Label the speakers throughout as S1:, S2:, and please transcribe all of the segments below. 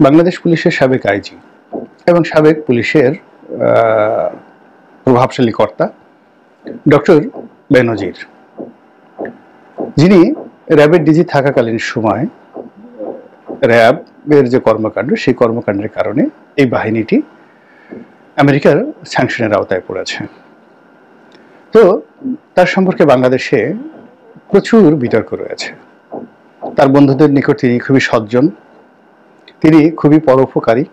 S1: বাংলাদেশ পুলিশের সাবেক আইজি এবং সাবেক পুলিশের প্রভাবশালী কর্তা ডক্টর বেনজির, যিনি র্যাবের ডিজি থাকাকালীন সময় র্যাবের যে কর্মকাণ্ড, সেই কর্মকাণ্ডের কারণে এই বাহিনীটি আমেরিকার স্যাংশনের আওতায় পড়েছে। তো তার সম্পর্কে বাংলাদেশে প্রচুর বিতর্ক রয়েছে। তার বন্ধুদের নিকট তিনি খুবই সজ্জন, তিনি খুবই পরোপকারী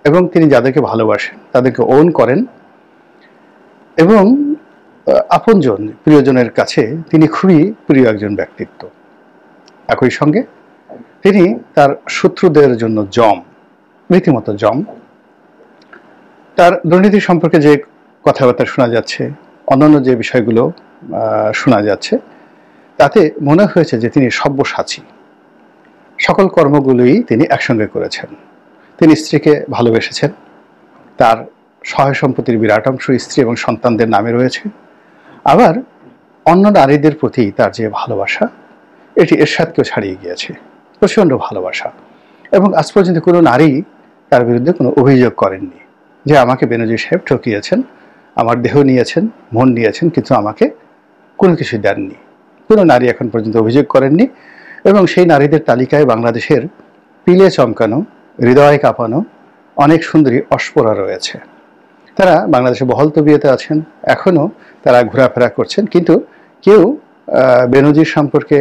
S1: এবং তিনি যাদেরকে ভালোবাসেন তাদেরকে ওন করেন এবং আপনজন প্রিয়জনের কাছে তিনি খুবই প্রিয় একজন ব্যক্তিত্ব। একই সঙ্গে তিনি তার শত্রুদের জন্য জম, রীতিমতো জম। তার দুর্নীতি সম্পর্কে যে কথাবার্তা শোনা যাচ্ছে, অন্যান্য যে বিষয়গুলো শোনা যাচ্ছে, তাতে মনে হয়েছে যে তিনি সব্যসাচী। সকল কর্মগুলোই তিনি একসঙ্গে করেছেন। তিনি স্ত্রীকে ভালোবেসেছেন, তার সহায় সম্পত্তির বিরাট অংশ স্ত্রী এবং সন্তানদের নামে রয়েছে। আবার অন্য নারীদের প্রতি তার যে ভালোবাসা, এটি এরশাদকেও ছাড়িয়ে গিয়েছে, প্রচণ্ড ভালোবাসা। এবং আজ পর্যন্ত কোনো নারী তার বিরুদ্ধে কোনো অভিযোগ করেননি যে আমাকে বেনজির সাহেব ঠকিয়েছেন, আমার দেহ নিয়েছেন, মন নিয়েছেন, কিন্তু আমাকে কোনো কিছু দেননি। কোনো নারী এখন পর্যন্ত অভিযোগ করেননি। এবং সেই নারীদের তালিকায় বাংলাদেশের পিলে চমকানো, হৃদয় কাঁপানো অনেক সুন্দরী অস্পরা রয়েছে। তারা বাংলাদেশে বহাল তবিয়তে আছেন, এখনও তারা ঘোরাফেরা করছেন, কিন্তু কেউ বেনজির সম্পর্কে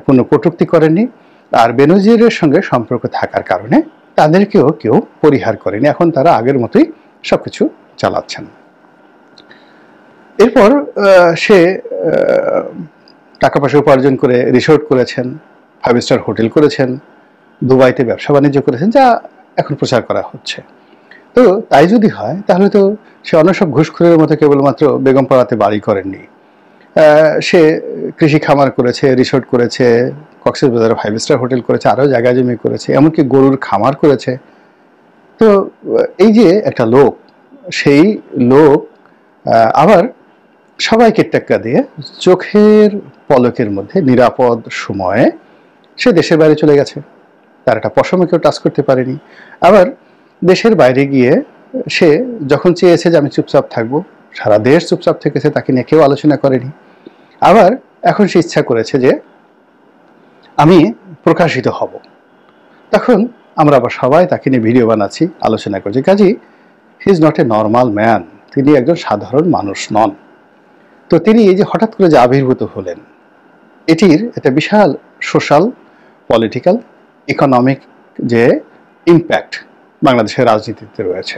S1: কোনো কটূক্তি করেননি। আর বেনজিরের সঙ্গে সম্পর্ক থাকার কারণে তাদেরকেও কেউ পরিহার করেনি। এখন তারা আগের মতোই সবকিছু চালাচ্ছেন। এরপর সে টাকা পয়সা উপার্জন করে রিসোর্ট করেছেন, 5 স্টার হোটেল করেছেন, দুবাইতে ব্যবসা বাণিজ্য করেছেন, যা এখন প্রচার করা হচ্ছে। তো তাই যদি হয় তাহলে তো সে অন্য সব ঘুষখোরের মতো কেবলমাত্র বেগমপাড়াতে বাড়ি করেননি। সে কৃষি খামার করেছে, রিসোর্ট করেছে, কক্সবাজারে 5 স্টার হোটেল করেছে, আরও জায়গা জমি করেছে, এমনকি গরুর খামার করেছে। তো এই যে একটা লোক, সেই লোক আবার সবাইকে টেক্কা দিয়ে চোখের পলকের মধ্যে নিরাপদ সময়ে সে দেশের বাইরে চলে গেছে। তার একটা পশমে কেউ টাচ করতে পারেনি। আবার দেশের বাইরে গিয়ে সে যখন চেয়েছে যে আমি চুপচাপ থাকবো, সারা দেশ চুপচাপ থেকেছে, তাকে নিয়ে কেউ আলোচনা করেনি। আবার এখন সে ইচ্ছা করেছে যে আমি প্রকাশিত হব, তখন আমরা আবার সবাই তাকে নিয়ে ভিডিও বানাচ্ছি, আলোচনা করছি। Kazi he is not a normal man, তিনি একজন সাধারণ মানুষ নন। তো তিনি এই যে হঠাৎ করে যে আবির্ভূত হলেন, এটির একটা বিশাল সোশ্যাল, পলিটিক্যাল, ইকোনমিক যে ইম্প্যাক্ট বাংলাদেশের রাজনীতিতে রয়েছে,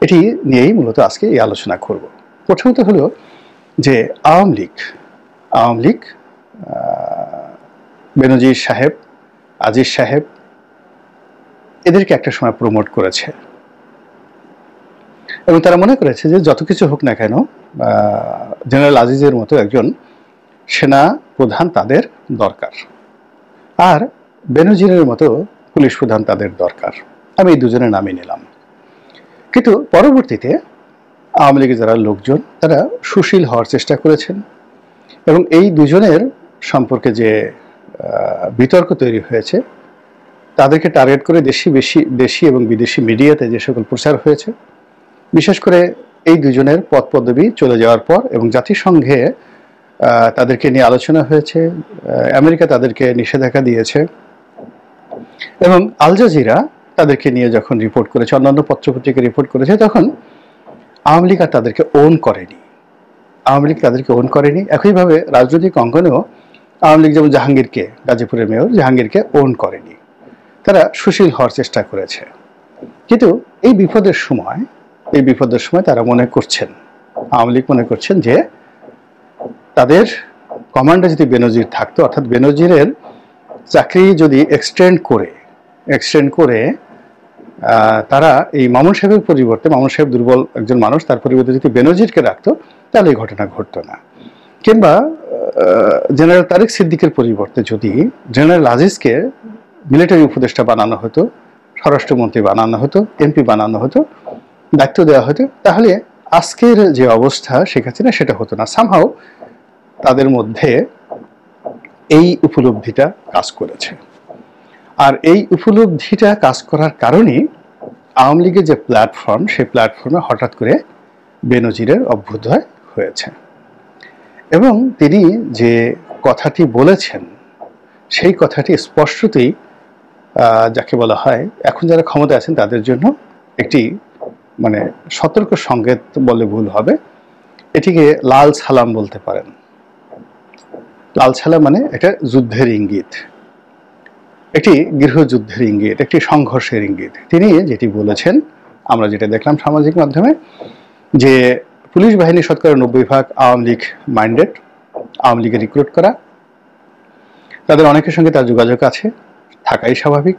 S1: এটি নিয়েই মূলত আজকে এই আলোচনা করব। প্রথমত হলো যে আওয়ামী লীগ বেনজির সাহেব, আজিজ সাহেব, এদেরকে একটা সময় প্রমোট করেছে এবং তারা মনে করেছে যে যত কিছু হোক না কেন জেনারেল আজিজের মতো একজন সেনা প্রধান তাদের দরকার, আর বেনজিরের মতো পুলিশ প্রধান তাদের দরকার। আমি এই দুজনের নামই নিলাম। কিন্তু পরবর্তীতে আওয়ামী লীগের যারা লোকজন, তারা সুশীল হওয়ার চেষ্টা করেছেন এবং এই দুজনের সম্পর্কে যে বিতর্ক তৈরি হয়েছে, তাদেরকে টার্গেট করে দেশি এবং বিদেশি মিডিয়াতে যে সকল প্রচার হয়েছে, বিশেষ করে এই দুজনের পদ পদবি চলে যাওয়ার পর এবং জাতিসংঘে তাদেরকে নিয়ে আলোচনা হয়েছে, আমেরিকা তাদেরকে নিষেধাজ্ঞা দিয়েছে এবং আল জাজিরা তাদেরকে নিয়ে যখন রিপোর্ট করেছে, অন্যান্য পত্রপত্রিকা রিপোর্ট করেছে, তখন আওয়ামী লীগ আর তাদেরকে ওন করেনি। একইভাবে রাজনৈতিক অঙ্গনেও আওয়ামী লীগ যেমন জাহাঙ্গীরকে, গাজীপুরের মেয়র জাহাঙ্গীরকে ওন করেনি। তারা সুশীল হওয়ার চেষ্টা করেছে। কিন্তু এই বিপদের সময় তারা মনে করছেন, আওয়ামী লীগ মনে করছেন যে তাদের কমান্ডে যদি বেনজির থাকতো, অর্থাৎ বেনজিরের চাকরি যদি এক্সটেন্ড করে তারা এই মামুন সাহেবের পরিবর্তে, মামুন সাহেব দুর্বল একজন মানুষ, তার পরিবর্তে যদি বেনজিরকে রাখতো তাহলে এই ঘটনা ঘটতো না। কিংবা জেনারেল তারেক সিদ্দিকের পরিবর্তে যদি জেনারেল আজিজকে মিলিটারি উপদেষ্টা বানানো হতো, স্বরাষ্ট্রমন্ত্রী বানানো হতো, এমপি বানানো হতো, দায়িত্ব দেওয়া হতো, তাহলে আজকের যে অবস্থা শেখ হাসিনা সেটা হতো না। সামহাও তাদের মধ্যে এই উপলব্ধিটা কাজ করেছে। আর এই উপলব্ধিটা কাজ করার কারণেই আওয়ামী লীগের যে প্ল্যাটফর্ম, সেই প্ল্যাটফর্মে হঠাৎ করে বেনজিরের অভ্যুদয় হয়েছে এবং তিনি যে কথাটি বলেছেন সেই কথাটি স্পষ্টতই যাকে বলা হয় এখন যারা ক্ষমতায় আছেন তাদের জন্য একটি মানে সতর্ক সংকেত বলে ভুল হবে। এটিকে লাল সালাম বলতে পারেন। লাল সালাম মানে এটা যুদ্ধের ইঙ্গিত, একটি গৃহযুদ্ধের ইঙ্গিত, একটি সংঘর্ষের ইঙ্গিত। তিনি যেটি বলেছেন, আমরা যেটা দেখলাম সামাজিক মাধ্যমে, যে পুলিশ বাহিনী শতকরা 90% আওয়ামী লীগ মাইন্ডেড, আওয়ামী লীগের রিক্রুট করা, তাদের অনেকের সঙ্গে তার যোগাযোগ আছে, থাকাই স্বাভাবিক,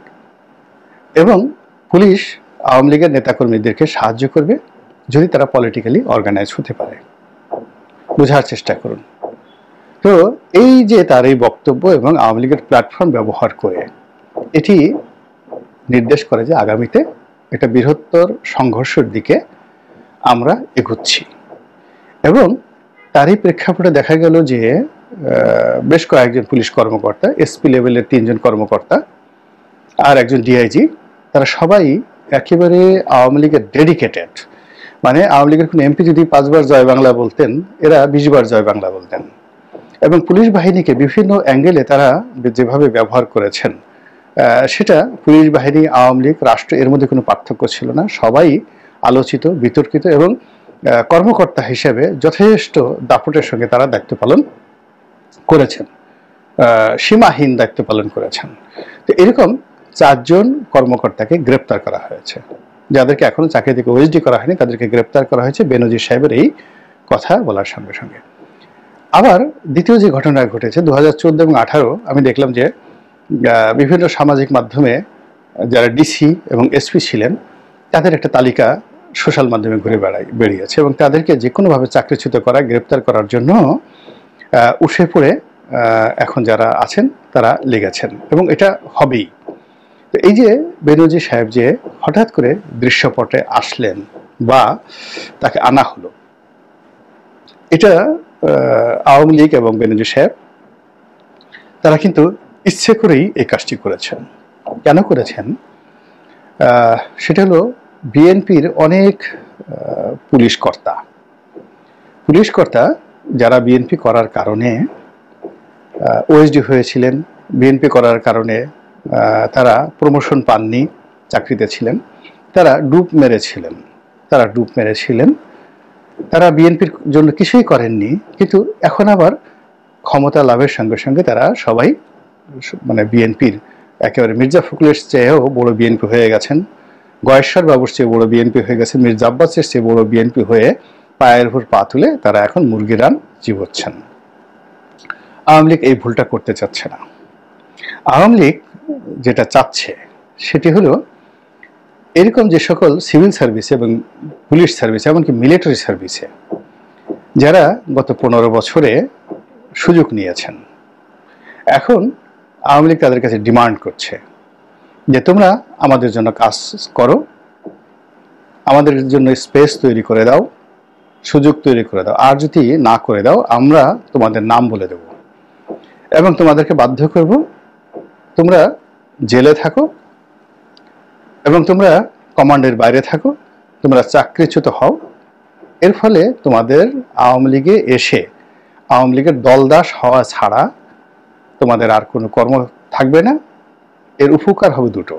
S1: এবং পুলিশ আওয়ামী লীগের নেতাকর্মীদেরকে সাহায্য করবে যদি তারা পলিটিক্যালি অর্গানাইজ হতে পারে। বোঝার চেষ্টা করুন। তো এই যে তার এই বক্তব্য এবং আওয়ামী লীগের প্ল্যাটফর্ম ব্যবহার করে এটি নির্দেশ করে যে আগামীতে একটা বৃহত্তর সংঘর্ষের দিকে আমরা এগুচ্ছি। এবং তারই প্রেক্ষাপটে দেখা গেল যে বেশ কয়েকজন পুলিশ কর্মকর্তা, এসপি লেভেলের 3 জন কর্মকর্তা আর একজন ডিআইজি, তারা সবাই একেবারে আওয়ামী লীগের ডেডিকেটেড। মানে আওয়ামী লীগের কোনো এমপি যদি 5 বার জয় বাংলা বলতেন, এরা 20 বার জয় বাংলা বলতেন। এবং পুলিশ বাহিনীকে বিভিন্ন অ্যাঙ্গেলে তারা যেভাবে ব্যবহার করেছেন, সেটা পুলিশ বাহিনী, আওয়ামী লীগ, রাষ্ট্র এর মধ্যে কোনো পার্থক্য ছিল না। সবাই আলোচিত, বিতর্কিত এবং কর্মকর্তা হিসেবে যথেষ্ট দাপটের সঙ্গে তারা দায়িত্ব পালন করেছেন, সীমাহীন দায়িত্ব পালন করেছেন। তো এরকম 4 জন কর্মকর্তাকে গ্রেপ্তার করা হয়েছে, যাদেরকে এখনো চাকরি থেকে ওএসডি করা হয়নি, তাদেরকে গ্রেপ্তার করা হয়েছে বেনজির সাহেবের এই কথা বলার সঙ্গে সঙ্গে। আবার দ্বিতীয় যে ঘটনা ঘটেছে 2014 এবং 2018, আমি দেখলাম যে বিভিন্ন সামাজিক মাধ্যমে যারা ডিসি এবং এসপি ছিলেন তাদের একটা তালিকা সোশ্যাল মাধ্যমে ঘুরে বেরিয়েছে এবং তাদেরকে যে কোনোভাবে চাকরিচ্যুত করা, গ্রেপ্তার করার জন্য উঠে পড়ে এখন যারা আছেন তারা লেগেছেন এবং এটা হবেই। তো এই যে বেনজির সাহেব যে হঠাৎ করে দৃশ্যপটে আসলেন বা তাকে আনা হলো, এটা আওয়ামী লীগ এবং বেনজির সাহেব তারা কিন্তু ইচ্ছে করেই এই কাজটি করেছেন। কেন করেছেন? সেটা হলো বিএনপির অনেক পুলিশ কর্তা যারা বিএনপি করার কারণে ওএসডি হয়েছিলেন, বিএনপি করার কারণে তারা প্রমোশন পাননি, চাকরিতে ছিলেন, তারা ডুব মেরেছিলেন, তারা বিএনপির জন্য কিছুই করেননি, কিন্তু এখন আবার ক্ষমতা লাভের সঙ্গে সঙ্গে তারা সবাই মানে বিএনপির একেবারে মির্জা ফখরুলের চেয়েও বড় বিএনপি হয়ে গেছেন, গয়েশ্বর বাবুর চেয়ে বড় বিএনপি হয়ে গেছেন, মির্জা আব্বাসের চেয়ে বড় বিএনপি হয়ে পায়ের উপর পা তুলে তারা এখন মুরগি রান চিবোচ্ছেন। আওয়ামী লীগ এই ভুলটা করতে চাচ্ছে না। আওয়ামী লীগ যেটা চাচ্ছে সেটি হলো এরকম যে সকল সিভিল সার্ভিস এবং পুলিশ সার্ভিস, এমনকি মিলিটারি সার্ভিসে যারা গত 15 বছরে সুযোগ নিয়েছেন, এখন আওয়ামী লীগ তাদের কাছে ডিমান্ড করছে যে তোমরা আমাদের জন্য কাজ করো, আমাদের জন্য স্পেস তৈরি করে দাও, সুযোগ তৈরি করে দাও, আর যদি না করে দাও আমরা তোমাদের নাম বলে দেব এবং তোমাদেরকে বাধ্য করব তোমরা জেলে থাকো এবং তোমরা কমান্ডের বাইরে থাকো, তোমরা চাকরিচ্যুত হও। এর ফলে তোমাদের আওয়ামী লীগে এসে আওয়ামী লীগের দলদাস হওয়া ছাড়া তোমাদের আর কোনো কর্ম থাকবে না। এর উপকার হবে দুটো।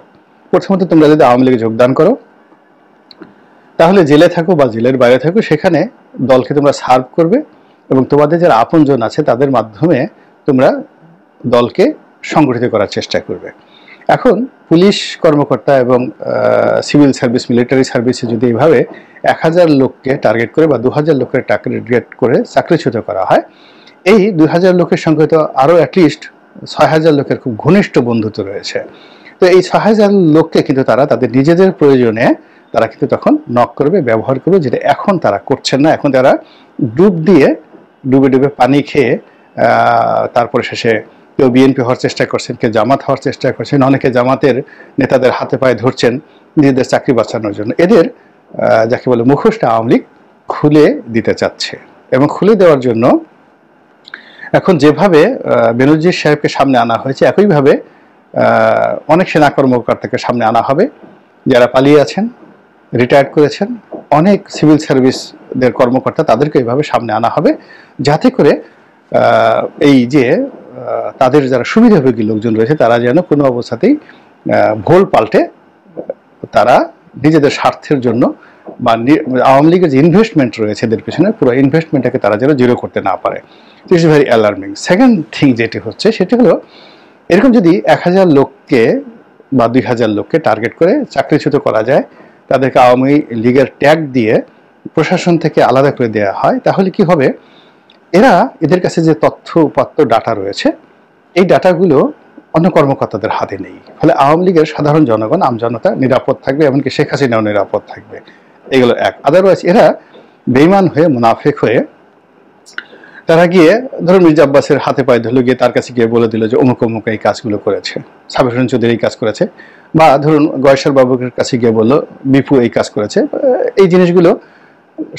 S1: প্রথমত, তোমরা যদি আওয়ামী লীগে যোগদান করো তাহলে জেলে থাকো বা জেলের বাইরে থাকো, সেখানে দলকে তোমরা সার্ভ করবে এবং তোমাদের যারা আপনজন আছে তাদের মাধ্যমে তোমরা দলকে সংগঠিত করার চেষ্টা করবে। এখন পুলিশ কর্মকর্তা এবং সিভিল সার্ভিস, মিলিটারি সার্ভিসে যদি এইভাবে 1000 লোককে টার্গেট করে বা 2000 লোকের টার্গেট করে চাকরিচ্যুত করা হয়, এই 2000 লোকের সঙ্গে তো আরও অ্যাটলিস্ট 6000 লোকের খুব ঘনিষ্ঠ বন্ধুত্ব রয়েছে। তো এই 6000 লোককে কিন্তু তারা তাদের নিজেদের প্রয়োজনে তারা কিন্তু তখন নক করবে, ব্যবহার করবে, যেটা এখন তারা করছেন না। এখন তারা ডুবে পানি খেয়ে তারপরে শেষে কেউ বিএনপি হওয়ার চেষ্টা করছেন, কেউ জামাত হওয়ার চেষ্টা করছেন, অনেকে জামাতের নেতাদের হাতে পায়ে ধরছেন নিজেদের চাকরি বাঁচানোর জন্য। এদের যাকে বলে মুখোশটা আওয়ামী লীগ খুলে দিতে চাচ্ছে এবং খুলে দেওয়ার জন্য এখন যেভাবে বেনজির সাহেবকে সামনে আনা হয়েছে, একইভাবে অনেক সেনা কর্মকর্তাকে সামনে আনা হবে, যারা পালিয়ে আছেন, রিটায়ার্ড করেছেন, অনেক সিভিল সার্ভিসদের কর্মকর্তা, তাদেরকে এইভাবে সামনে আনা হবে, যাতে করে এই যে তাদের যারা সুবিধাভোগী লোকজন রয়েছে তারা যেন কোনো অবস্থাতেই ভোল পাল্টে তারা নিজেদের স্বার্থের জন্য বা আওয়ামী লীগের যে ইনভেস্টমেন্ট রয়েছে এদের পেছনে, পুরো ইনভেস্টমেন্টটাকে তারা যেন জিরো করতে না পারে। It's very alarming. Second thing যেটি হচ্ছে সেটি হলো, এরকম যদি 1000 লোককে বা 2000 লোককে টার্গেট করে চাকরিচ্যুত করা যায়, তাদেরকে আওয়ামী লীগের ট্যাগ দিয়ে প্রশাসন থেকে আলাদা করে দেওয়া হয়, তাহলে কি হবে, এদের কাছে যে তথ্য উপাত্ত ডাটা রয়েছে, এই ডাটাগুলো অন্য কর্মকর্তাদের হাতে নেই। ফলে আওয়ামী লীগের সাধারণ জনগণ, আমজনতা নিরাপদ থাকবে, এমনকি শেখ হাসিনাও নিরাপদ থাকবে। এগুলো এক। আদারওয়াইজ এরা বেইমান হয়ে, মুনাফেক হয়ে তারা গিয়ে ধরুন মির্জা আব্বাসের হাতে পায়ে ধরলো, গিয়ে তার কাছে গিয়ে বলে দিল যে অমুক অমুক এই কাজগুলো করেছে, সাবির হোসেন চৌধুরী এই কাজ করেছে, বা ধরুন গয়েশ্বর বাবুর কাছে গিয়ে বললো বিপু এই কাজ করেছে। এই জিনিসগুলো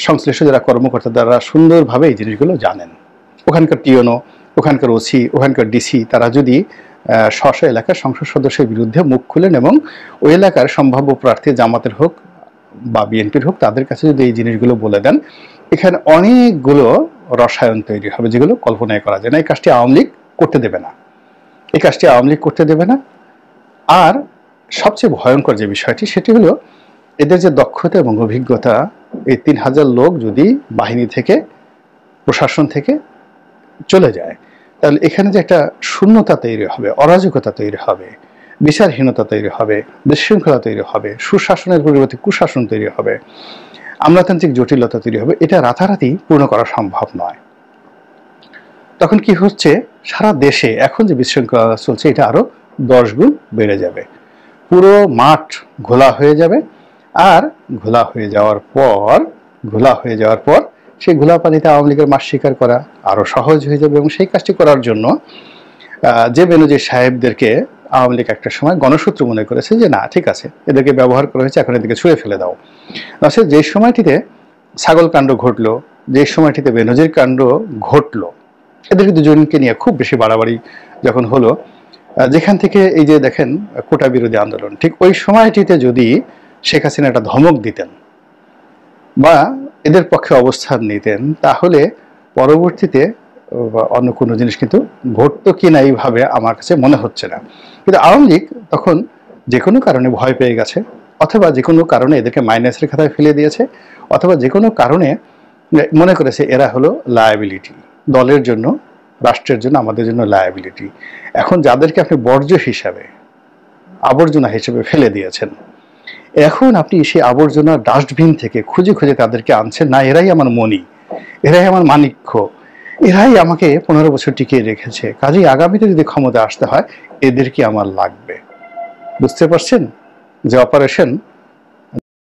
S1: সংশ্লিষ্ট যারা কর্মকর্তা তারা সুন্দরভাবে এই জিনিসগুলো জানেন। ওখানকার টিওনো, ওখানকার ওসি, ওখানকার ডিসি তারা যদি স্ব এলাকার সংসদ সদস্যের বিরুদ্ধে মুখ খুলেন এবং ওই এলাকার সম্ভাব্য প্রার্থী জামাতের হোক বা বিএনপির হোক তাদের কাছে যদি এই জিনিসগুলো বলে দেন, এখানে অনেকগুলো রসায়ন তৈরি হবে যেগুলো কল্পনায় করা যায় না। এই কাজটি আওয়ামী লীগ করতে দেবে না, এই কাজটি আওয়ামী লীগ করতে দেবে না। আর সবচেয়ে ভয়ঙ্কর যে বিষয়টি সেটি হলো, এদের যে দক্ষতা এবং অভিজ্ঞতা, এই 3000 লোক যদি বাহিনী থেকে, প্রশাসন থেকে চলে যায়, তাহলে এখানে যে একটা শূন্যতা তৈরি হবে, অরাজকতা তৈরি হবে, বিচারহীনতা তৈরি হবে, বিশৃঙ্খলা তৈরি হবে, সুশাসনের পরিবর্তে কুশাসন তৈরি হবে, আমলাতান্ত্রিক জটিলতা তৈরি হবে। এটা রাতারাতি পূর্ণ করা সম্ভব নয়। তখন কি হচ্ছে, সারা দেশে এখন যে বিশৃঙ্খলা চলছে এটা আরো 10 গুণ বেড়ে যাবে, পুরো মাঠ ঘোলা হয়ে যাবে। আর ঘোলা হয়ে যাওয়ার পর সেই ঘোলা পানিতে আওয়ামী লীগের মাছ শিকার করা আরো সহজ হয়ে যাবে। এবং সেই কাজটি করার জন্য যে বেনজির সাহেবদেরকে আওয়ামী লীগ একটা সময় গণশত্রু মনে করেছে, যে না ঠিক আছে এদেরকে ব্যবহার করা হয়েছে, এখন এদেরকে ছুঁড়ে ফেলে দাও। আসলে যে সময়টিতে ছাগল কাণ্ড ঘটলো, যে সময়টিতে বেনজির কাণ্ড ঘটলো, এদেরকে দুজনকে নিয়ে খুব বেশি বাড়াবাড়ি যখন হলো, যেখান থেকে এই যে দেখেন কোটা বিরোধী আন্দোলন, ঠিক ওই সময়টিতে যদি শেখ হাসিনা একটা ধমক দিতেন বা এদের পক্ষে অবস্থান নিতেন, তাহলে পরবর্তীতে অন্য কোনো জিনিস কিন্তু ঘটতো কিনা এইভাবে আমার কাছে মনে হচ্ছে না। কিন্তু আওয়ামী লীগ তখন যে কোনো কারণে ভয় পেয়ে গেছে, অথবা যে কোনো কারণে এদেরকে মাইনাসের খাতায় ফেলে দিয়েছে, অথবা যে কোনো কারণে মনে করেছে এরা হলো লায়াবিলিটি, দলের জন্য, রাষ্ট্রের জন্য, আমাদের জন্য লায়াবিলিটি। এখন যাদেরকে আপনি বর্জ্য হিসাবে, আবর্জনা হিসেবে ফেলে দিয়েছেন, এখন আপনি সেই আবর্জনা ডাস্টবিন থেকে খুঁজে খুঁজে তাদেরকে আনছেন, না এরাই আমার মণি, এরাই আমার মাণিক্য, এরাই আমাকে 15 বছর টিকিয়ে রেখেছে, কাজেই আগামীতে যদি ক্ষমতা আসতে হয় এদেরকে আমার লাগবে। বুঝতে পারছেন যে অপারেশন